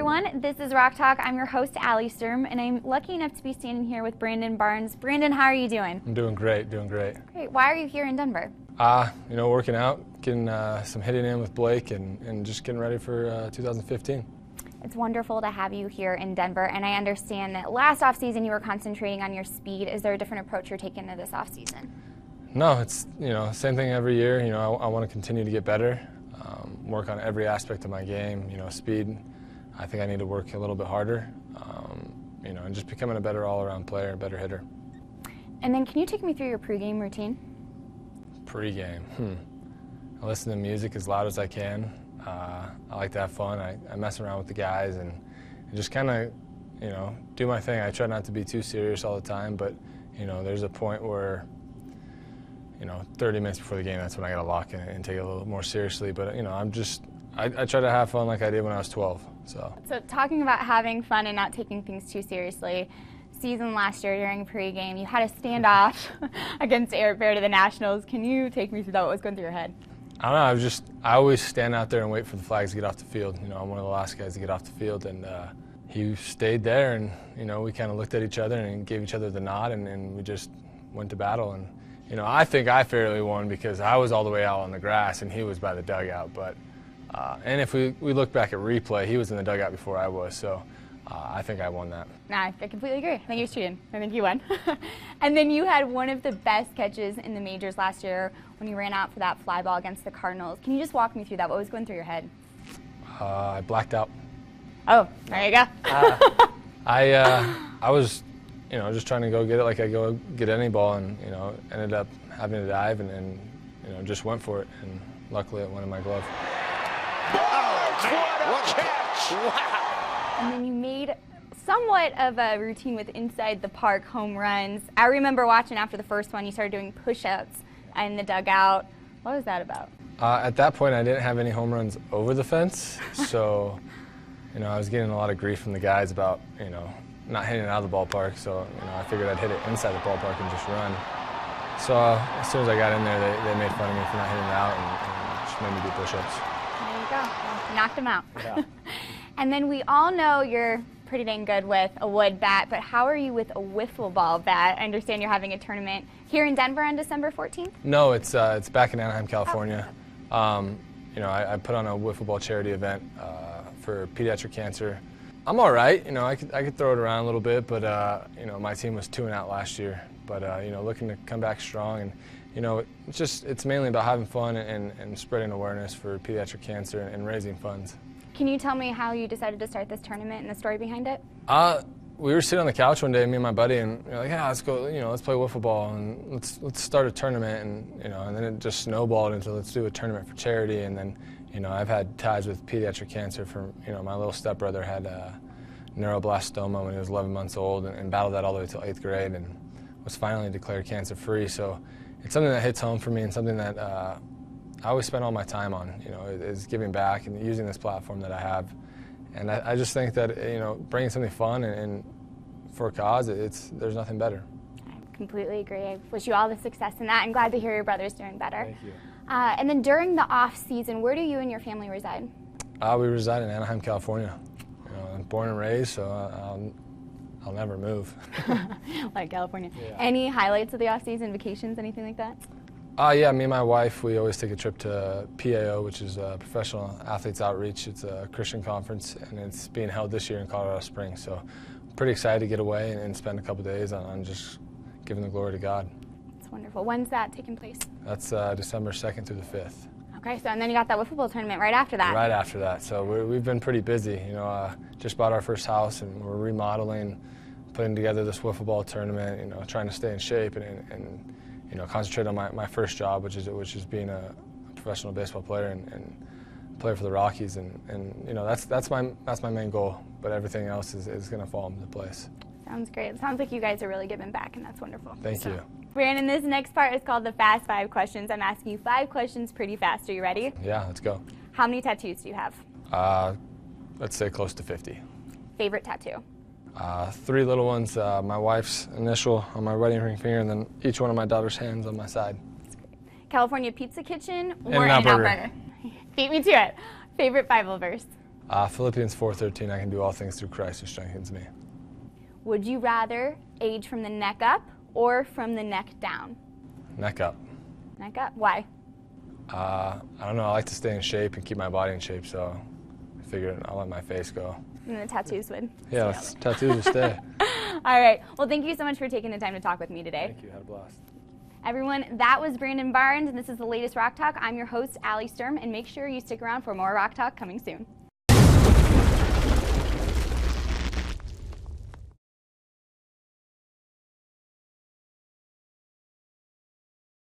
everyone. This is Rock Talk. I'm your host, Allie Sturm, and I'm lucky enough to be standing here with Brandon Barnes. Brandon, how are you doing? I'm doing great, doing great. Great. Why are you here in Denver? Working out, getting some hitting in with Blake, and just getting ready for 2015. It's wonderful to have you here in Denver, and I understand that last offseason you were concentrating on your speed. Is there a different approach you're taking to this offseason? No, it's same thing every year. I want to continue to get better, work on every aspect of my game. Speed. I think I need to work a little bit harder, and just becoming a better all-around player, a better hitter. And then can you take me through your pregame routine? Pregame. I listen to music as loud as I can. I like to have fun. I mess around with the guys and just kind of, do my thing. I try not to be too serious all the time, but, there's a point where, 30 minutes before the game, that's when I got to lock in and take it a little more seriously. But, I try to have fun like I did when I was 12. So talking about having fun and not taking things too seriously, season last year during pregame, you had a standoff against Eric Bear to the Nationals. Can you take me through that? What was going through your head? I don't know. I always stand out there and wait for the flags to get off the field. I'm one of the last guys to get off the field, and he stayed there, and we kind of looked at each other and gave each other the nod, and we just went to battle. And I think I fairly won because I was all the way out on the grass and he was by the dugout. But and if we look back at replay, he was in the dugout before I was, so I think I won that. Nah, I completely agree. I think he was cheating. I think he won. And then you had one of the best catches in the majors last year when you ran out for that fly ball against the Cardinals. Can you just walk me through that? What was going through your head? I blacked out. Oh, there you go. I was, just trying to go get it like I go get any ball, and ended up having to dive and just went for it, and luckily it went in my glove. Oh, what a catch! Wow. And then you made somewhat of a routine with inside the park home runs. I remember watching after the first one, you started doing push-ups in the dugout. What was that about? At that point, I didn't have any home runs over the fence, so I was getting a lot of grief from the guys about not hitting it out of the ballpark. So I figured I'd hit it inside the ballpark and just run. So as soon as I got in there, they made fun of me for not hitting it out and just made me do push-ups. There you go. Well, you knocked them out. Yeah. And then we all know you're pretty dang good with a wood bat, but how are you with a wiffle ball bat? I understand you're having a tournament here in Denver on December 14th? No, it's back in Anaheim, California. Oh. I put on a wiffle ball charity event for pediatric cancer. I'm all right. I could throw it around a little bit, but my team was 2-0 last year. But looking to come back strong, and it's mainly about having fun and spreading awareness for pediatric cancer and raising funds. Can you tell me how you decided to start this tournament and the story behind it? We were sitting on the couch one day, me and my buddy, and we were like, yeah, let's go, let's play wiffle ball and let's start a tournament, and then it just snowballed into let's do a tournament for charity. And then I've had ties with pediatric cancer from my little stepbrother had neuroblastoma when he was 11 months old and battled that all the way till 8th grade and was finally declared cancer free. So it's something that hits home for me and something that I always spend all my time on, is giving back and using this platform that I have. And I just think that, bringing something fun and for a cause, there's nothing better. I completely agree. I wish you all the success in that. I'm glad to hear your brother's doing better. Thank you. And then during the off season, where do you and your family reside? We reside in Anaheim, California. I'm born and raised, so I'll never move. Like California. Yeah. Any highlights of the off season, vacations, anything like that? Yeah, me and my wife, we always take a trip to PAO, which is Professional Athletes Outreach. It's a Christian conference, and it's being held this year in Colorado Springs. So I'm pretty excited to get away and spend a couple days on just giving the glory to God. That's wonderful. When's that taking place? That's December 2nd through the 5th. Okay, so and then you got that wiffle ball tournament right after that. Right after that. So we've been pretty busy. Just bought our first house, and we're remodeling, putting together this wiffle ball tournament, trying to stay in shape and concentrate on my first job, which is being a professional baseball player and player for the Rockies, and that's my main goal. But everything else is going to fall into place. Sounds great. It sounds like you guys are really giving back, and that's wonderful. Thank you. Brandon, this next part is called the Fast 5 Questions. I'm asking you 5 questions pretty fast. Are you ready? Yeah, let's go. How many tattoos do you have? Let's say close to 50. Favorite tattoo? 3 little ones, my wife's initial on my wedding ring finger, and then each one of my daughter's hands on my side. That's great. California Pizza Kitchen or In-N-Out In-N-Out Burger. Beat me to it. Favorite Bible verse? Philippians 4:13, I can do all things through Christ who strengthens me. Would you rather age from the neck up or from the neck down? Neck up. Neck up. Why? I don't know, I like to stay in shape and keep my body in shape, so I figured I'll let my face go. And the tattoos would. Yeah, tattoos will stay. All right. Well, thank you so much for taking the time to talk with me today. Thank you, had a blast. Everyone, that was Brandon Barnes, and this is the latest Rock Talk. I'm your host, Allie Sturm, and make sure you stick around for more Rock Talk coming soon.